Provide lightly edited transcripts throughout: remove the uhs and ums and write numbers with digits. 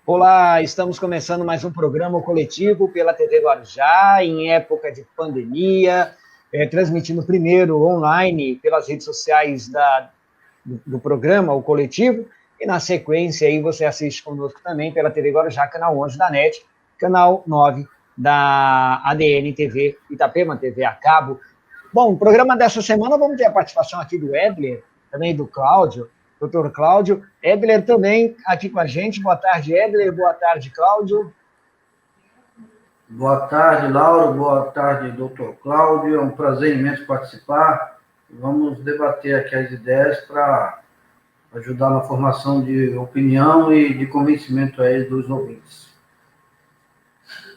Olá, estamos começando mais um programa coletivo pela TV Guarujá, em época de pandemia, transmitindo primeiro online pelas redes sociais do programa, o coletivo, e na sequência aí você assiste conosco também pela TV Guarujá, canal 11 da NET, canal 9 da ADN TV, Itapema TV a cabo. Bom, o programa dessa semana vamos ter a participação aqui do Edler, também do Cláudio, doutor Cláudio. Edler também aqui com a gente. Boa tarde, Edler. Boa tarde, Cláudio. Boa tarde, Lauro. Boa tarde, doutor Cláudio. É um prazer imenso participar. Vamos debater aqui as ideias para ajudar na formação de opinião e de convencimento aí dos ouvintes.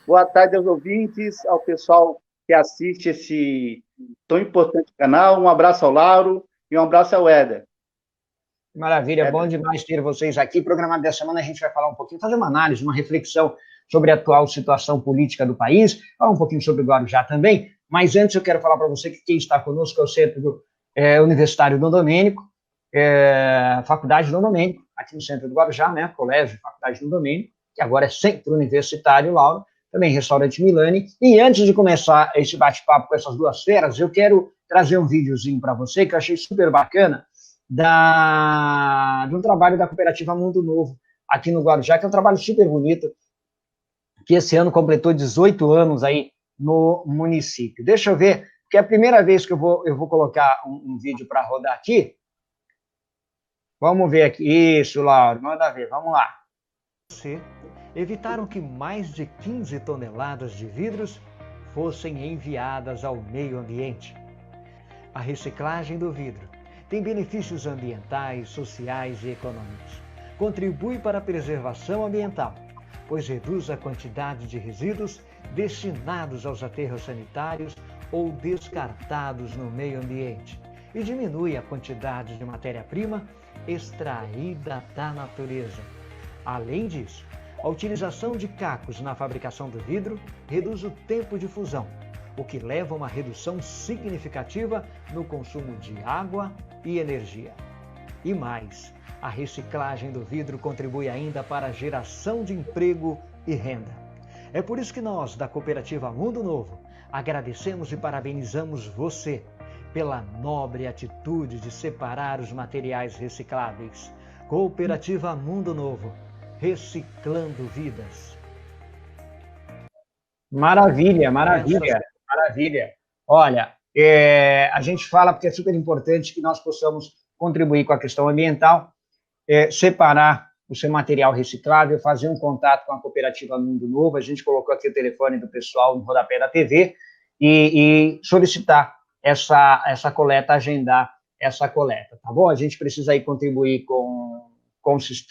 Boa tarde aos ouvintes, ao pessoal que assiste esse tão importante canal. Um abraço ao Lauro e um abraço ao Éder. Maravilha, bom demais ter vocês aqui. Programado dessa semana a gente vai falar um pouquinho, fazer uma análise, uma reflexão sobre a atual situação política do país, falar um pouquinho sobre o Guarujá também, mas antes eu quero falar para você que quem está conosco é o Centro Universitário Dom Domênico, Faculdade Dom Domênico, aqui no centro do Guarujá, né, Colégio Faculdade Dom Domênico, que agora é Centro Universitário Lauro, também Restaurante Milani. E antes de começar esse bate-papo com essas duas feras, eu quero trazer um videozinho para você que eu achei super bacana, de um trabalho da Cooperativa Mundo Novo, aqui no Guarujá, que é um trabalho super bonito, que esse ano completou 18 anos aí no município. Deixa eu ver, porque é a primeira vez que eu vou colocar um vídeo para rodar aqui. Vamos ver aqui. Isso, Lauro, manda ver, vamos lá. Evitaram que mais de 15 toneladas de vidros fossem enviadas ao meio ambiente. A reciclagem do vidro tem benefícios ambientais, sociais e econômicos. Contribui para a preservação ambiental, pois reduz a quantidade de resíduos destinados aos aterros sanitários ou descartados no meio ambiente e diminui a quantidade de matéria-prima extraída da natureza. Além disso, a utilização de cacos na fabricação do vidro reduz o tempo de fusão, o que leva a uma redução significativa no consumo de água e energia. E mais, a reciclagem do vidro contribui ainda para a geração de emprego e renda. É por isso que nós, da Cooperativa Mundo Novo, agradecemos e parabenizamos você pela nobre atitude de separar os materiais recicláveis. Cooperativa Mundo Novo, reciclando vidas. Maravilha, maravilha. Maravilha. Olha, a gente fala porque é super importante que nós possamos contribuir com a questão ambiental, separar o seu material reciclável, fazer um contato com a Cooperativa Mundo Novo. A gente colocou aqui o telefone do pessoal no rodapé da TV e solicitar essa coleta, agendar essa coleta, tá bom? A gente precisa aí contribuir com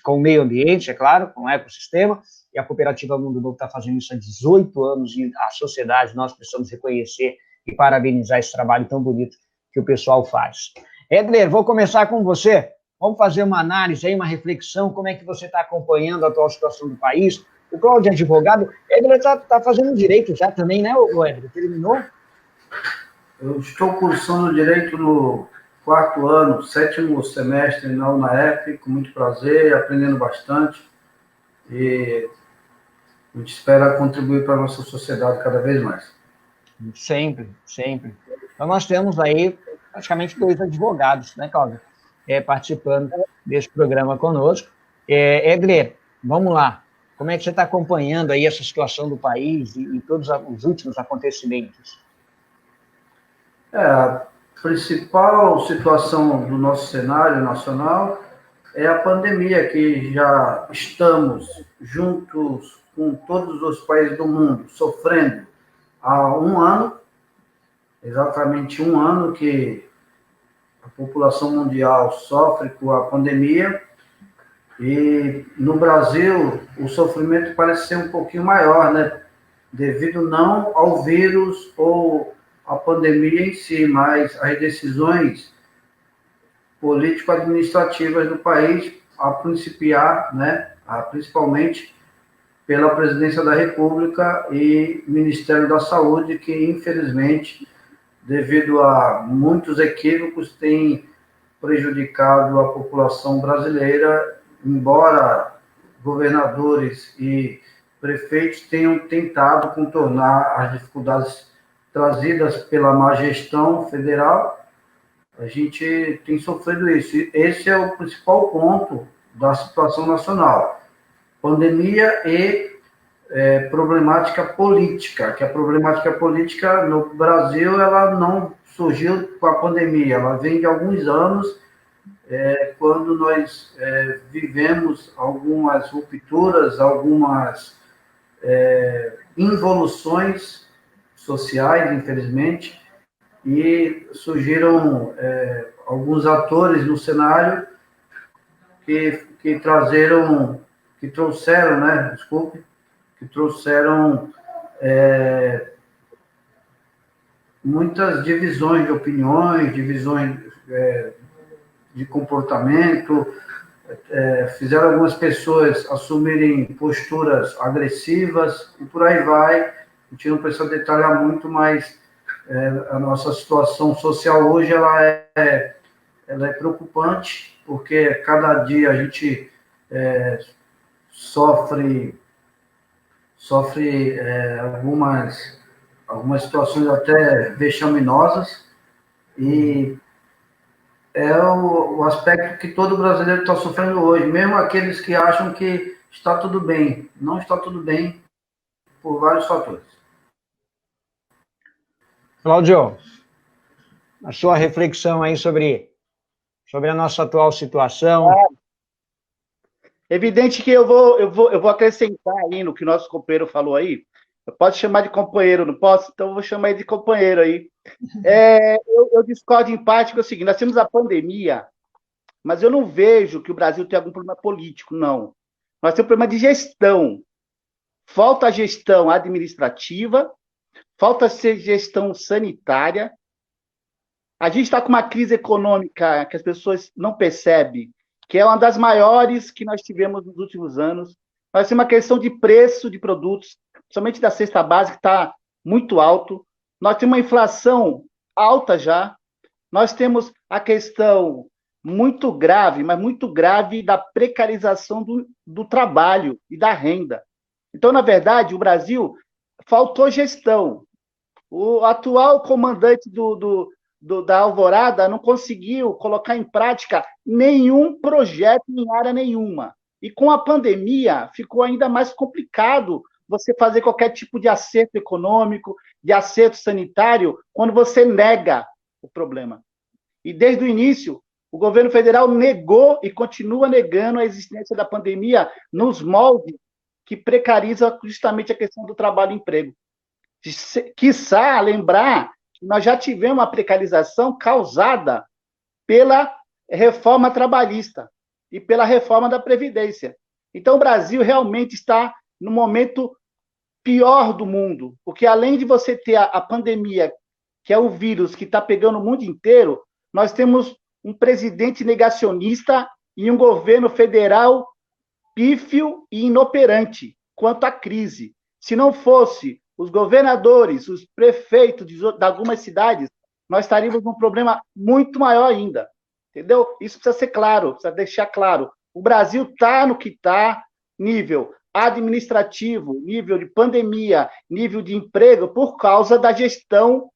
o meio ambiente, é claro, com o ecossistema, e a Cooperativa Mundo Novo está fazendo isso há 18 anos, e a sociedade, nós precisamos reconhecer e parabenizar esse trabalho tão bonito que o pessoal faz. Edler, vou começar com você. Vamos fazer uma análise aí, uma reflexão, como é que você está acompanhando a atual situação do país. O Cláudio é advogado, Edler está fazendo direito já também, né, Edler? Terminou? Eu estou cursando direito no 4º ano, 7º semestre na UNAEP, com muito prazer, aprendendo bastante, e a gente espera contribuir para a nossa sociedade cada vez mais. Sempre, sempre. Então, nós temos aí praticamente 2 advogados, né, Cláudio, participando desse programa conosco. Edler, vamos lá. Como é que você está acompanhando aí essa situação do país e todos os últimos acontecimentos? A principal situação do nosso cenário nacional é a pandemia, que já estamos juntos com todos os países do mundo sofrendo há um ano, exatamente um ano que a população mundial sofre com a pandemia, e no Brasil o sofrimento parece ser um pouquinho maior, né? Devido não ao vírus ou à pandemia em si, mas às decisões político-administrativas do país, a principiar, né, principalmente pela Presidência da República e Ministério da Saúde, que, infelizmente, devido a muitos equívocos, tem prejudicado a população brasileira, embora governadores e prefeitos tenham tentado contornar as dificuldades trazidas pela má gestão federal. A gente tem sofrido isso. Esse é o principal ponto da situação nacional. Pandemia e problemática política, que a problemática política no Brasil ela não surgiu com a pandemia, ela vem de alguns anos, quando nós vivemos algumas rupturas, algumas involuções sociais, infelizmente, e surgiram alguns atores no cenário que trouxeram, né, desculpe, que trouxeram muitas divisões de opiniões, divisões de comportamento, fizeram algumas pessoas assumirem posturas agressivas e por aí vai. A gente não precisa detalhar muito, mas a nossa situação social hoje ela é preocupante, porque cada dia a gente sofre algumas situações até vexaminosas, e é o aspecto que todo brasileiro está sofrendo hoje, mesmo aqueles que acham que está tudo bem. Não está tudo bem por vários fatores. Cláudio, a sua reflexão aí sobre a nossa atual situação. Evidente que eu vou acrescentar aí no que o nosso companheiro falou aí. Eu posso chamar de companheiro, não posso? Então eu vou chamar ele de companheiro aí. Eu discordo em parte, porque é o seguinte, nós temos a pandemia, mas eu não vejo que o Brasil tem algum problema político, não. Nós temos um problema de gestão. Falta gestão administrativa, falta gestão sanitária. A gente está com uma crise econômica que as pessoas não percebem, que é uma das maiores que nós tivemos nos últimos anos. Nós temos uma questão de preço de produtos, principalmente da cesta básica, que está muito alto. Nós temos uma inflação alta já. Nós temos a questão muito grave, mas muito grave, da precarização do trabalho e da renda. Então, na verdade, o Brasil faltou gestão. O atual comandante da Alvorada não conseguiu colocar em prática nenhum projeto em área nenhuma. E com a pandemia ficou ainda mais complicado você fazer qualquer tipo de acerto econômico, de acerto sanitário, quando você nega o problema. E desde o início, o governo federal negou e continua negando a existência da pandemia nos moldes que precariza justamente a questão do trabalho e emprego. Quiçá lembrar que nós já tivemos uma precarização causada pela reforma trabalhista e pela reforma da Previdência. Então, o Brasil realmente está no momento pior do mundo, porque além de você ter a pandemia, que é o vírus que está pegando o mundo inteiro, nós temos um presidente negacionista e um governo federal pífio e inoperante quanto à crise. Se não fosse os governadores, os prefeitos de algumas cidades, nós estaríamos num problema muito maior ainda. Entendeu? Isso precisa ser claro, precisa deixar claro. O Brasil está no que está, nível administrativo, nível de pandemia, nível de emprego, por causa da gestão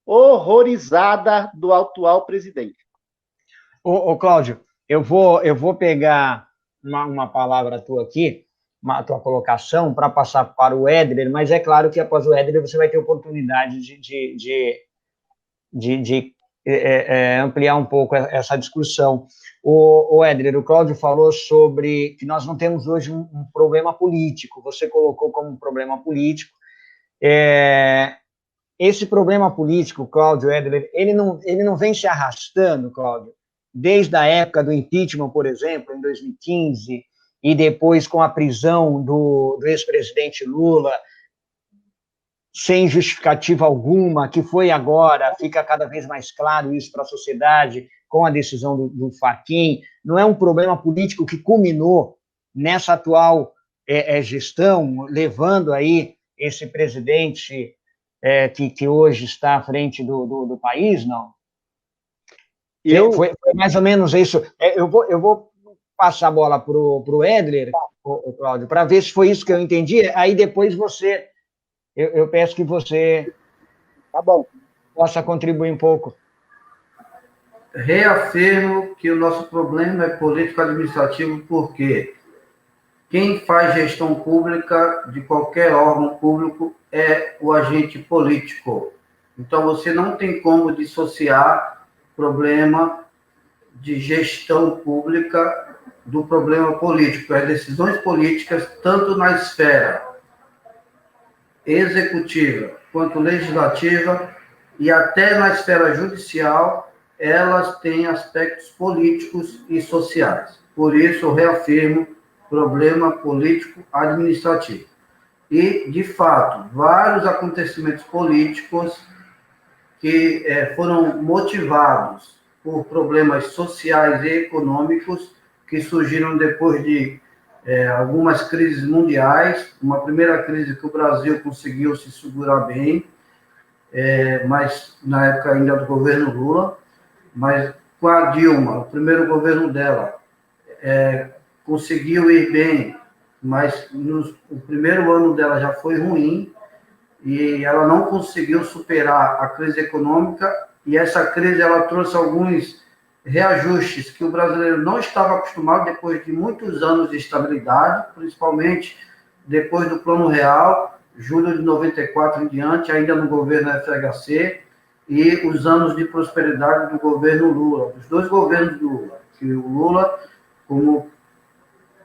horrorizada do atual presidente. Ô Cláudio, eu vou pegar uma palavra tua aqui, a tua colocação, para passar para o Édler, mas é claro que após o Édler você vai ter oportunidade de ampliar um pouco essa discussão. O Édler, o Cláudio falou sobre que nós não temos hoje um problema político, você colocou como um problema político. Esse problema político, Cláudio, Édler, ele não vem se arrastando, Cláudio, desde a época do impeachment, por exemplo, em 2015, e depois com a prisão do ex-presidente Lula, sem justificativa alguma, que foi agora, fica cada vez mais claro isso para a sociedade, com a decisão do Fachin. Não é um problema político que culminou nessa atual gestão, levando aí esse presidente que hoje está à frente do país, não? Foi mais ou menos isso. Eu vou passar a bola para o Édler, Cláudio, para ver se foi isso que eu entendi. Aí depois eu peço que você Tá bom. possa contribuir um pouco. Reafirmo que o nosso problema é político-administrativo, porque quem faz gestão pública de qualquer órgão público é o agente político. Então, você não tem como dissociar problema de gestão pública do problema político. As decisões políticas, tanto na esfera executiva quanto legislativa e até na esfera judicial, elas têm aspectos políticos e sociais. Por isso, eu reafirmo problema político-administrativo. E, de fato, vários acontecimentos políticos que foram motivados por problemas sociais e econômicos que surgiram depois de algumas crises mundiais. Uma primeira crise que o Brasil conseguiu se segurar bem, mas na época ainda do governo Lula, mas com a Dilma, o primeiro governo dela, conseguiu ir bem, mas o primeiro ano dela já foi ruim, e ela não conseguiu superar a crise econômica, e essa crise ela trouxe alguns reajustes que o brasileiro não estava acostumado depois de muitos anos de estabilidade, principalmente depois do Plano Real, julho de 94 em diante, ainda no governo FHC, e os anos de prosperidade do governo Lula, dos dois governos do Lula, que o Lula, como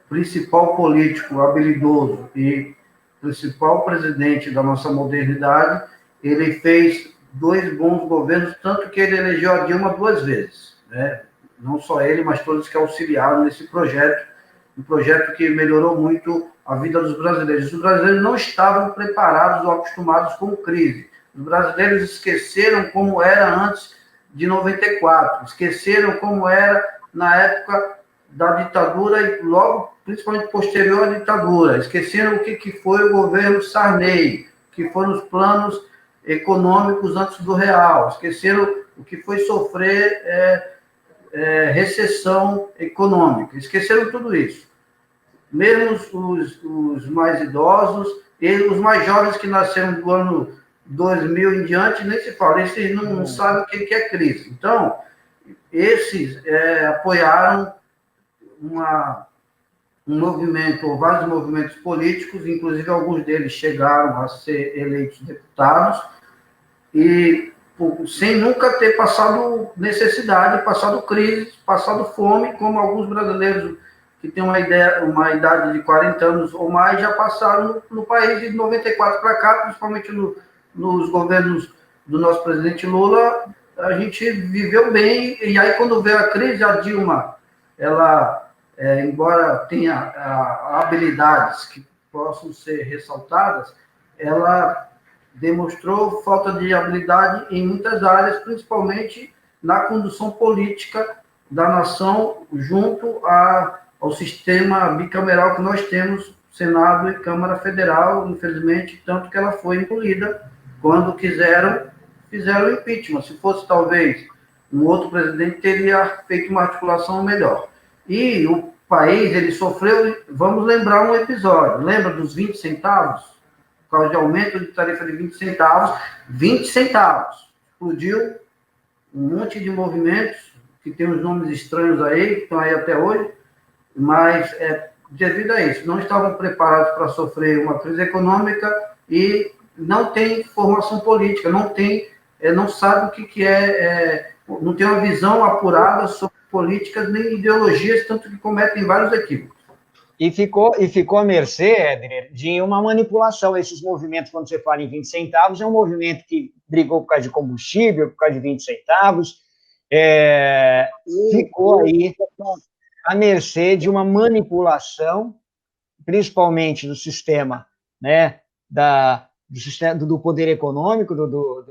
principal político habilidoso e principal presidente da nossa modernidade, ele fez 2 bons governos, tanto que ele elegeu a Dilma 2 vezes, né? Não só ele, mas todos que auxiliaram nesse projeto, um projeto que melhorou muito a vida dos brasileiros. Os brasileiros não estavam preparados ou acostumados com crise. Os brasileiros esqueceram como era antes de 94, esqueceram como era na época da ditadura e logo, principalmente posterior à ditadura. Esqueceram o que foi o governo Sarney, que foram os planos econômicos antes do real. Esqueceram o que foi sofrer recessão econômica. Esqueceram tudo isso. Mesmo os mais idosos e os mais jovens que nasceram do ano 2000 em diante, nem se fala. Esses não sabem o que é crise. Então, esses apoiaram um movimento, ou vários movimentos políticos, inclusive alguns deles chegaram a ser eleitos deputados, e sem nunca ter passado necessidade, passado crise, passado fome, como alguns brasileiros que têm uma idade de 40 anos ou mais já passaram no país de 94 para cá, principalmente nos governos do nosso presidente Lula. A gente viveu bem, e aí quando veio a crise, a Dilma, ela embora tenha habilidades que possam ser ressaltadas, ela demonstrou falta de habilidade em muitas áreas, principalmente na condução política da nação junto ao sistema bicameral que nós temos, Senado e Câmara Federal, infelizmente, tanto que ela foi engolida quando fizeram impeachment. Se fosse, talvez, um outro presidente, teria feito uma articulação melhor. E o país, ele sofreu, vamos lembrar um episódio, lembra dos 20 centavos? Por causa de aumento de tarifa de 20 centavos. Explodiu um monte de movimentos, que tem uns nomes estranhos aí, que estão aí até hoje, mas devido a isso, não estavam preparados para sofrer uma crise econômica e não tem formação política, não sabe o que não tem uma visão apurada sobre políticas nem ideologias, tanto que cometem vários equívocos. E ficou à mercê, Éder, de uma manipulação. Esses movimentos, quando você fala em 20 centavos, é um movimento que brigou por causa de combustível, por causa de 20 centavos, ficou aí à mercê de uma manipulação, principalmente do sistema, né, do poder econômico,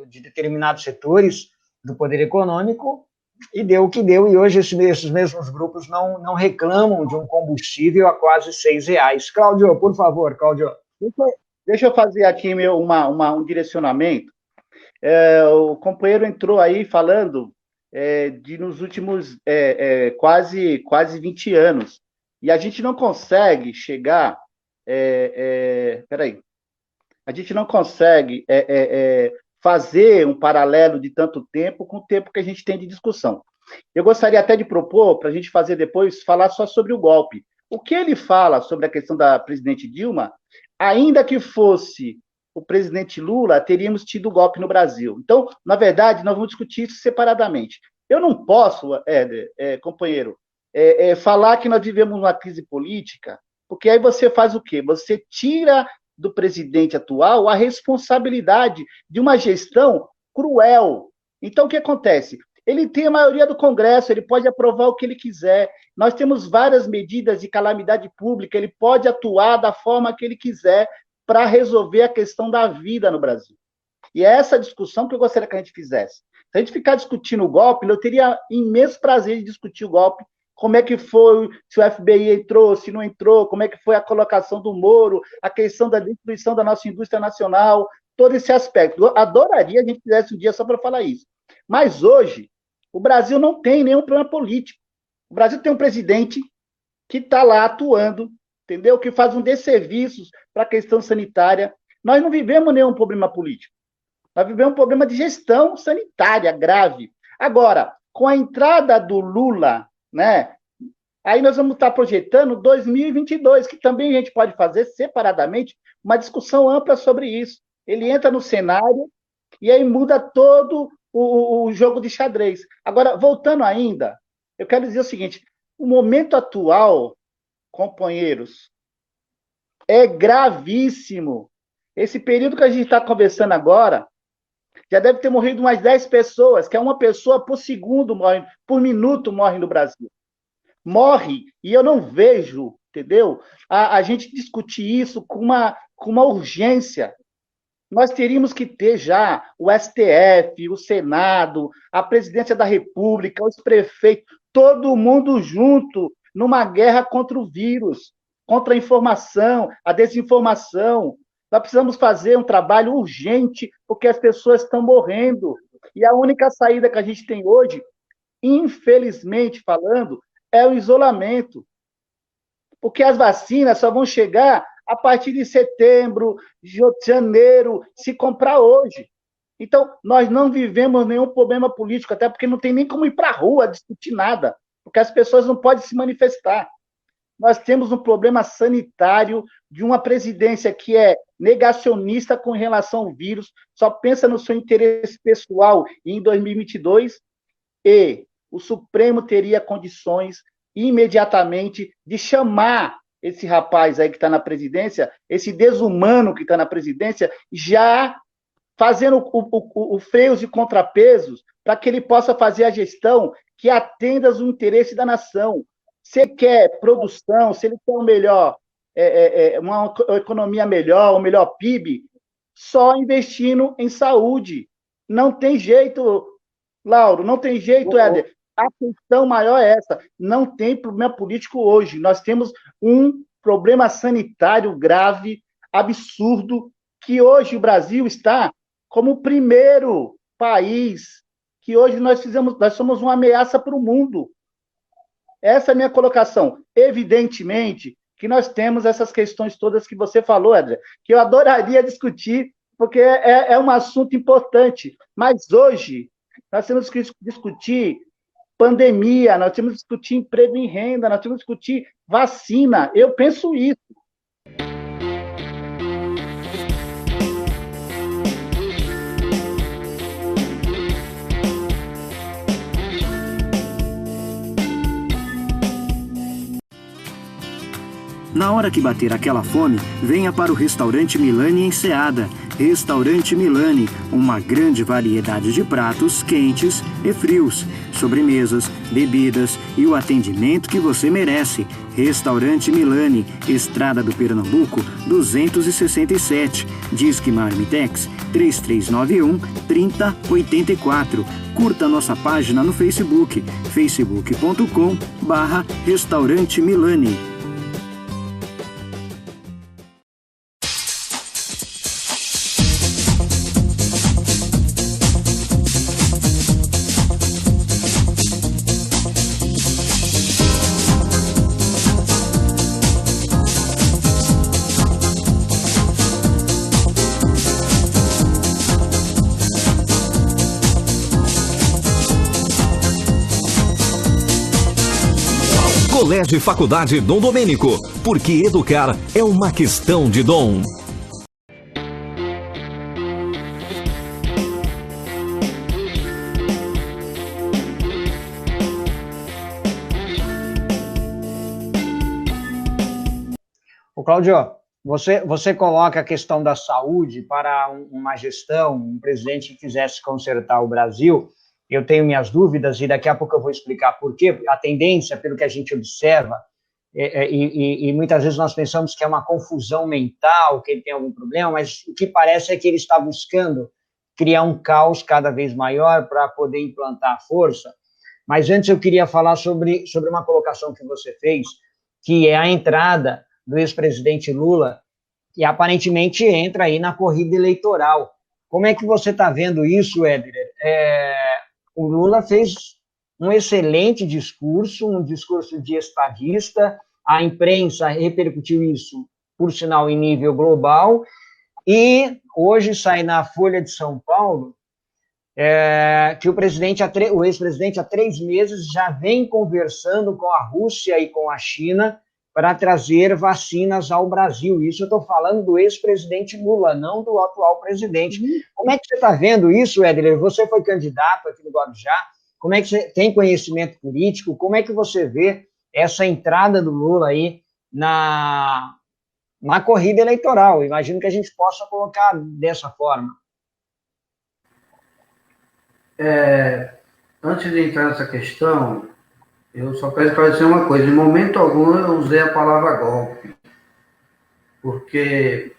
de determinados setores do poder econômico, e deu o que deu, e hoje esses mesmos grupos não reclamam de um combustível a quase R$6. Cláudio, por favor, Cláudio. Deixa eu fazer aqui um direcionamento. O companheiro entrou aí falando de nos últimos quase 20 anos, E a gente não consegue chegar... peraí. A gente não consegue fazer um paralelo de tanto tempo com o tempo que a gente tem de discussão. Eu gostaria até de propor, para a gente fazer depois, falar só sobre o golpe. O que ele fala sobre a questão da presidente Dilma, ainda que fosse o presidente Lula, teríamos tido golpe no Brasil. Então, na verdade, nós vamos discutir isso separadamente. Eu não posso, companheiro, falar que nós vivemos uma crise política, porque aí você faz o quê? Você tira do presidente atual a responsabilidade de uma gestão cruel. Então, o que acontece? Ele tem a maioria do Congresso, ele pode aprovar o que ele quiser. Nós temos várias medidas de calamidade pública, ele pode atuar da forma que ele quiser para resolver a questão da vida no Brasil. E é essa discussão que eu gostaria que a gente fizesse. Se a gente ficar discutindo o golpe, eu teria imenso prazer de discutir o golpe, como é que foi, se o FBI entrou, se não entrou, como é que foi a colocação do Moro, a questão da destruição da nossa indústria nacional, todo esse aspecto. Eu adoraria que a gente fizesse um dia só para falar isso. Mas hoje, o Brasil não tem nenhum problema político. O Brasil tem um presidente que está lá atuando, entendeu? Que faz um desserviço para a questão sanitária. Nós não vivemos nenhum problema político. Nós vivemos um problema de gestão sanitária grave. Agora, com a entrada do Lula, né? Aí nós vamos estar projetando 2022, que também a gente pode fazer separadamente uma discussão ampla sobre isso. Ele entra no cenário e aí muda todo o jogo de xadrez. Agora, voltando ainda, eu quero dizer o seguinte, o momento atual, companheiros, é gravíssimo. Esse período que a gente está conversando agora, já deve ter morrido umas 10 pessoas, que é uma pessoa por segundo morre, por minuto morre no Brasil. Morre, e eu não vejo, entendeu? A gente discutir isso com uma urgência. Nós teríamos que ter já o STF, o Senado, a Presidência da República, os prefeitos, todo mundo junto numa guerra contra o vírus, contra a informação, a desinformação. Nós precisamos fazer um trabalho urgente, porque as pessoas estão morrendo. E a única saída que a gente tem hoje, infelizmente falando, é o isolamento. Porque as vacinas só vão chegar a partir de setembro, de janeiro, se comprar hoje. Então, nós não vivemos nenhum problema político, até porque não tem nem como ir para a rua discutir nada, porque as pessoas não podem se manifestar. Nós temos um problema sanitário de uma presidência que é negacionista com relação ao vírus, só pensa no seu interesse pessoal em 2022, e o Supremo teria condições imediatamente de chamar esse rapaz aí que está na presidência, esse desumano que está na presidência, já fazendo o freios e contrapesos para que ele possa fazer a gestão que atenda aos interesses da nação. Se ele quer produção, se ele quer um melhor, uma economia melhor, um melhor PIB, só investindo em saúde. Não tem jeito, Lauro, não tem jeito, Éder. A questão maior é essa. Não tem problema político hoje. Nós temos um problema sanitário grave, absurdo, que hoje o Brasil está como o primeiro país que hoje nós somos uma ameaça para o mundo. Essa é a minha colocação. Evidentemente que nós temos essas questões todas que você falou, André, que eu adoraria discutir, porque é um assunto importante. Mas hoje nós temos que discutir pandemia, nós temos que discutir emprego e renda, nós temos que discutir vacina. Eu penso isso. Na hora que bater aquela fome, venha para o Restaurante Milani em Ceada. Restaurante Milani, uma grande variedade de pratos quentes e frios, sobremesas, bebidas e o atendimento que você merece. Restaurante Milani, Estrada do Pernambuco, 267. Disque Marmitex 3391-3084. Curta nossa página no Facebook, facebook.com/Restaurante Milani. Colégio e Faculdade Dom Domênico, porque educar é uma questão de dom. Ô, Cláudio, você coloca a questão da saúde para uma gestão, um presidente que quisesse consertar o Brasil. Eu tenho minhas dúvidas e daqui a pouco eu vou explicar por quê. A tendência, pelo que a gente observa, e muitas vezes nós pensamos que é uma confusão mental, que ele tem algum problema, mas o que parece é que ele está buscando criar um caos cada vez maior para poder implantar a força. Mas antes eu queria falar sobre uma colocação que você fez, que é a entrada do ex-presidente Lula, que aparentemente entra aí na corrida eleitoral. Como é que você está vendo isso, Éder? O Lula fez um excelente discurso, um discurso de estadista, a imprensa repercutiu isso, por sinal, em nível global, e hoje sai na Folha de São Paulo que o ex-presidente há 3 meses já vem conversando com a Rússia e com a China para trazer vacinas ao Brasil. Isso eu estou falando do ex-presidente Lula, não do atual presidente. Como é que você está vendo isso, Éder? Você foi candidato aqui no Guarujá, como é que você tem conhecimento político? Como é que você vê essa entrada do Lula aí na corrida eleitoral? Imagino que a gente possa colocar dessa forma. Antes de entrar nessa questão, eu só quero esclarecer uma coisa. Em momento algum eu usei a palavra golpe, porque,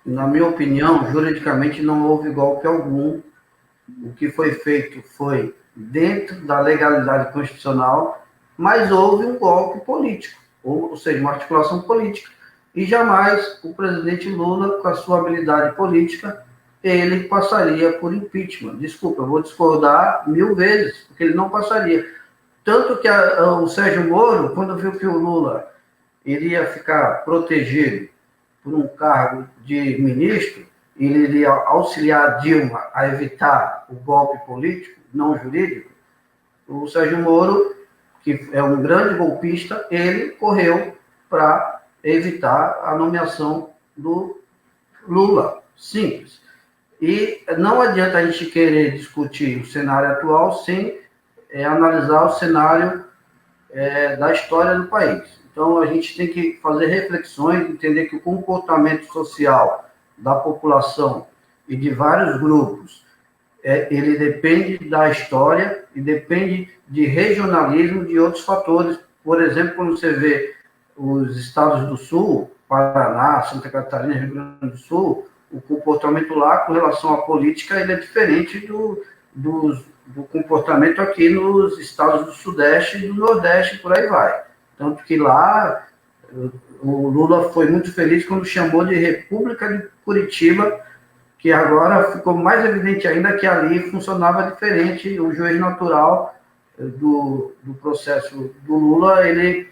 na minha opinião, juridicamente não houve golpe algum. O que foi feito foi dentro da legalidade constitucional, mas houve um golpe político, ou seja, uma articulação política. E jamais o presidente Lula, com a sua habilidade política, ele passaria por impeachment. Desculpa, eu vou discordar 1000 vezes, porque ele não passaria. Tanto que o Sérgio Moro, quando viu que o Lula iria ficar protegido por um cargo de ministro, ele iria auxiliar a Dilma a evitar o golpe político, não jurídico, o Sérgio Moro, que é um grande golpista, ele correu para evitar a nomeação do Lula. Simples. E não adianta a gente querer discutir o cenário atual sem analisar o cenário da história do país. Então, a gente tem que fazer reflexões, entender que o comportamento social da população e de vários grupos, ele depende da história e depende de regionalismo, de outros fatores. Por exemplo, quando você vê os estados do Sul, Paraná, Santa Catarina, Rio Grande do Sul, o comportamento lá com relação à política ele é diferente do comportamento aqui nos estados do Sudeste e do Nordeste, por aí vai. Tanto que lá o Lula foi muito feliz quando chamou de República de Curitiba, que agora ficou mais evidente ainda que ali funcionava diferente, o juiz natural do processo do Lula, ele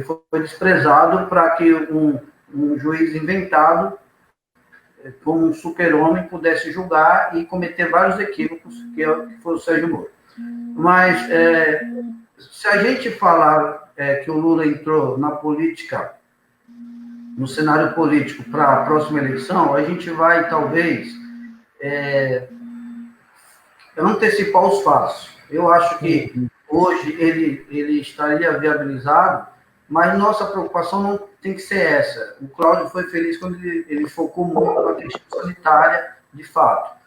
foi desprezado para que um juiz inventado, como um super-homem, pudesse julgar e cometer vários equívocos, que foi o Sérgio Moro. Mas, se a gente falar que o Lula entrou na política, no cenário político para a próxima eleição, a gente vai, talvez, antecipar os fatos. Eu acho que hoje ele estaria viabilizado, mas nossa preocupação não tem que ser essa. O Cláudio foi feliz quando ele focou muito na questão sanitária, de fato.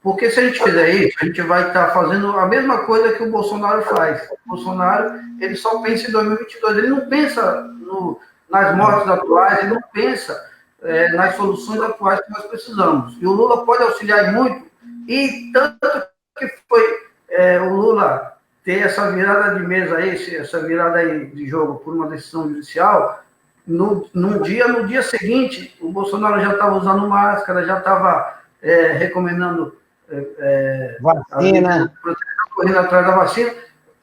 Porque se a gente fizer isso, a gente vai estar fazendo a mesma coisa que o Bolsonaro faz. O Bolsonaro, ele só pensa em 2022, ele não pensa nas mortes atuais, ele não pensa nas soluções atuais que nós precisamos. E o Lula pode auxiliar muito, e tanto que foi o Lula ter essa virada de mesa aí, essa virada aí de jogo por uma decisão judicial, no dia seguinte, o Bolsonaro já estava usando máscara, já estava recomendando vacina, correndo atrás da vacina.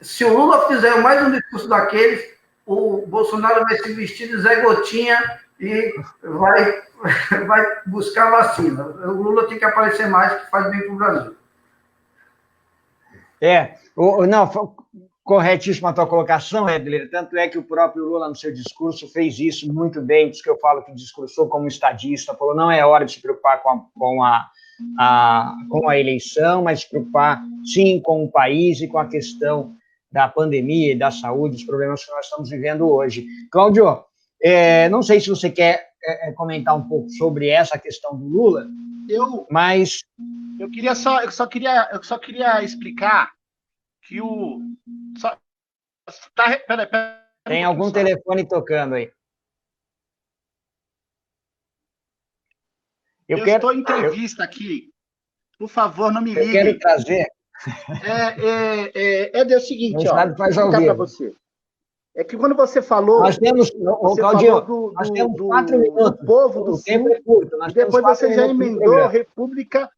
Se o Lula fizer mais um discurso daqueles, o Bolsonaro vai se vestir de Zé Gotinha e vai buscar vacina. O Lula tem que aparecer mais, que faz bem para o Brasil. Não, corretíssima a tua colocação, Edler, tanto é que o próprio Lula, no seu discurso, fez isso muito bem, por isso que eu falo que discursou como estadista, falou não é hora de se preocupar com a eleição, mas se preocupar, sim, com o país e com a questão da pandemia e da saúde, os problemas que nós estamos vivendo hoje. Cláudio, não sei se você quer comentar um pouco sobre essa questão do Lula, mas... Eu só queria explicar que o... Peraí, tem algum telefone tocando aí. Estou em entrevista aqui. Por favor, não me ligue. Eu quero trazer... É o seguinte, ó, vou explicar para você. É que quando você falou... Nós temos, Claudio, nós temos 4 minutos. Do povo do Sul, é curto, e depois você já emendou República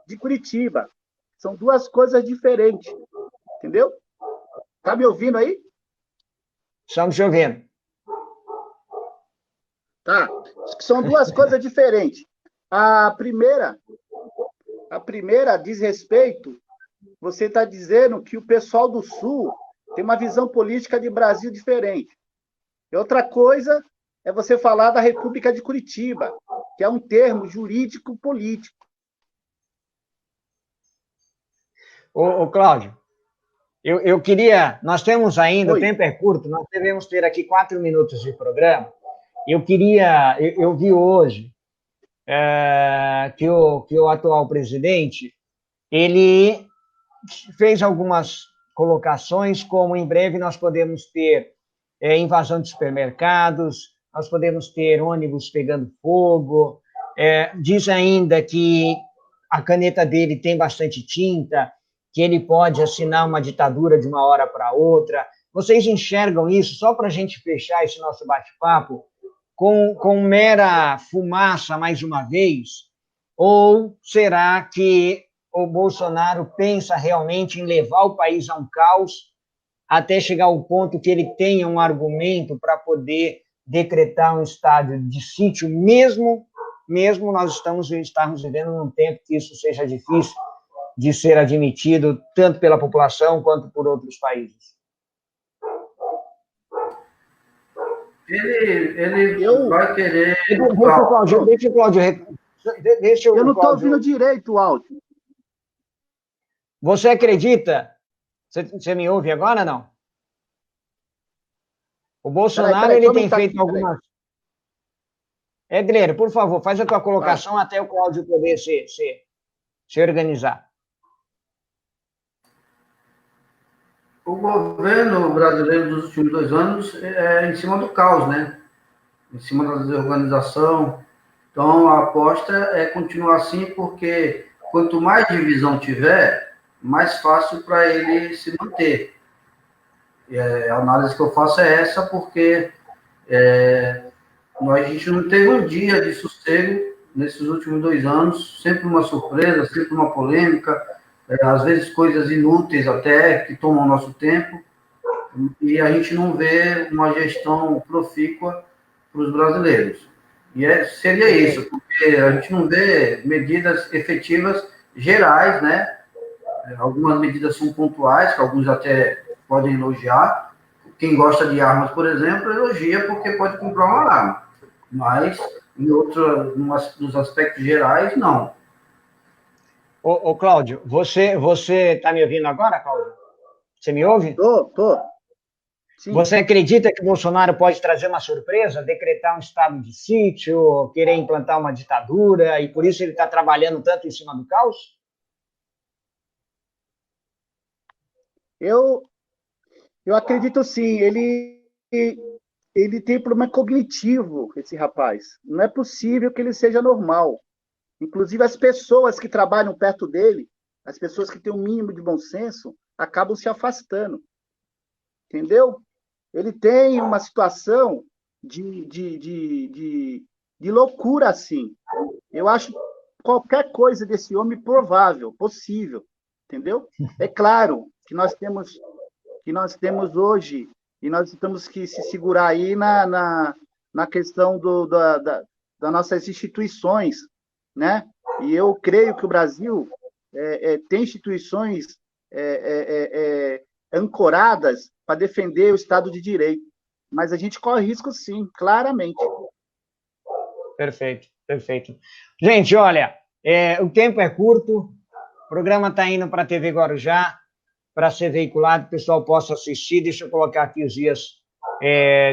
de Curitiba. São duas coisas diferentes. Entendeu? Tá me ouvindo aí? Estamos te ouvindo. Tá. São duas coisas diferentes. A primeira diz respeito, você está dizendo que o pessoal do Sul tem uma visão política de Brasil diferente. E outra coisa é você falar da República de Curitiba, que é um termo jurídico-político. Ô, Cláudio, eu queria... Nós temos ainda, Oi. O tempo é curto, nós devemos ter aqui 4 minutos de programa. Eu vi hoje que o atual presidente, ele fez algumas colocações, como em breve nós podemos ter invasão de supermercados, nós podemos ter ônibus pegando fogo, diz ainda que a caneta dele tem bastante tinta, que ele pode assinar uma ditadura de uma hora para outra. Vocês enxergam isso, só para a gente fechar esse nosso bate-papo, com mera fumaça mais uma vez? Ou será que o Bolsonaro pensa realmente em levar o país a um caos até chegar ao ponto que ele tenha um argumento para poder decretar um estado de sítio, mesmo nós estarmos vivendo num tempo que isso seja difícil de ser admitido, tanto pela população quanto por outros países? Ele vai querer... Deixa o Cláudio... Eu não estou ouvindo direito o áudio. Você acredita? Você me ouve agora, não? O Bolsonaro, ele tem feito algumas... Edler, por favor, faz a tua colocação até o Cláudio poder se organizar. O governo brasileiro dos últimos 2 anos é em cima do caos, né? Em cima da desorganização. Então, a aposta é continuar assim, porque quanto mais divisão tiver, mais fácil para ele se manter. A análise que eu faço é essa, porque a gente não teve um dia de sossego nesses últimos 2 anos, sempre uma surpresa, sempre uma polêmica, às vezes coisas inúteis até, que tomam nosso tempo, e a gente não vê uma gestão profícua para os brasileiros. E seria isso, porque a gente não vê medidas efetivas gerais, né? Algumas medidas são pontuais, que alguns até podem elogiar. Quem gosta de armas, por exemplo, elogia porque pode comprar uma arma. Mas, nos aspectos gerais, não. Ô Cláudio, você está me ouvindo agora, Cláudio? Você me ouve? Tô. Sim. Você acredita que o Bolsonaro pode trazer uma surpresa, decretar um estado de sítio, querer implantar uma ditadura, e por isso ele está trabalhando tanto em cima do caos? Eu acredito sim. Ele tem problema cognitivo, esse rapaz. Não é possível que ele seja normal. Inclusive, as pessoas que trabalham perto dele, as pessoas que têm um mínimo de bom senso, acabam se afastando. Entendeu? Ele tem uma situação de loucura, assim. Eu acho qualquer coisa desse homem provável, possível. Entendeu? É claro que nós temos hoje, e nós temos que se segurar aí na questão das nossas instituições, né? E eu creio que o Brasil tem instituições ancoradas para defender o Estado de Direito. Mas a gente corre risco, sim, claramente. Perfeito, perfeito. Gente, olha, o tempo é curto, o programa está indo para a TV Guarujá, para ser veiculado, o pessoal possa assistir. Deixa eu colocar aqui os dias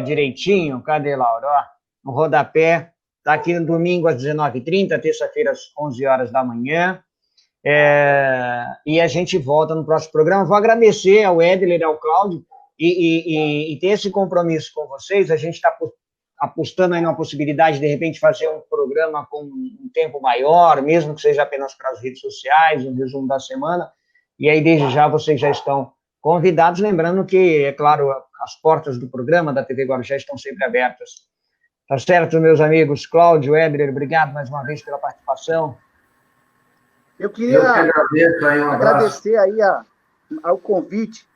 direitinho. Cadê, Laura? Ó, no rodapé, está aqui no domingo às 19h30, terça-feira às 11 horas da manhã. E a gente volta no próximo programa. Vou agradecer ao Edler e ao Cláudio e ter esse compromisso com vocês. A gente está apostando aí numa possibilidade de repente fazer um programa com um tempo maior, mesmo que seja apenas para as redes sociais, um resumo da semana. E aí, desde já, vocês já estão convidados, lembrando que, é claro, as portas do programa da TV Guarujá estão sempre abertas. Tá certo, meus amigos? Cláudio, Edler, obrigado mais uma vez pela participação. Eu queria agradecer aí ao convite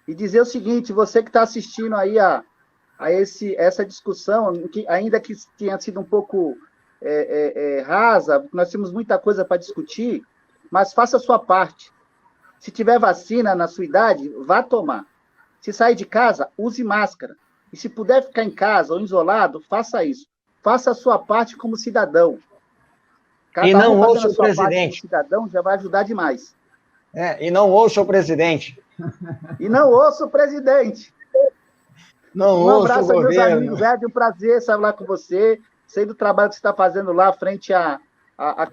e dizer o seguinte: você que está assistindo aí a essa discussão, que, ainda que tenha sido um pouco rasa, nós temos muita coisa para discutir, mas faça a sua parte. Se tiver vacina na sua idade, vá tomar. Se sair de casa, use máscara. E se puder ficar em casa ou isolado, faça isso. Faça a sua parte como cidadão. E não ouça o presidente. Cidadão já vai ajudar demais. E não ouça o presidente. E não ouça o presidente. Não um ouça abraço o aos meus governo. amigos, Ed, um prazer estar lá com você. Sei do trabalho que você está fazendo lá frente à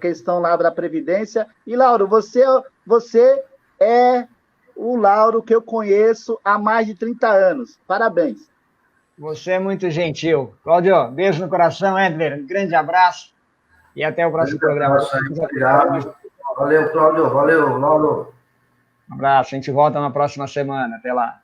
questão lá da Previdência. E, Lauro, você é o Lauro que eu conheço há mais de 30 anos. Parabéns. Você é muito gentil. Cláudio, beijo no coração, Edler. Um grande abraço e até o próximo programa. Valeu, Cláudio. Valeu, Lauro. Um abraço. A gente volta na próxima semana. Até lá.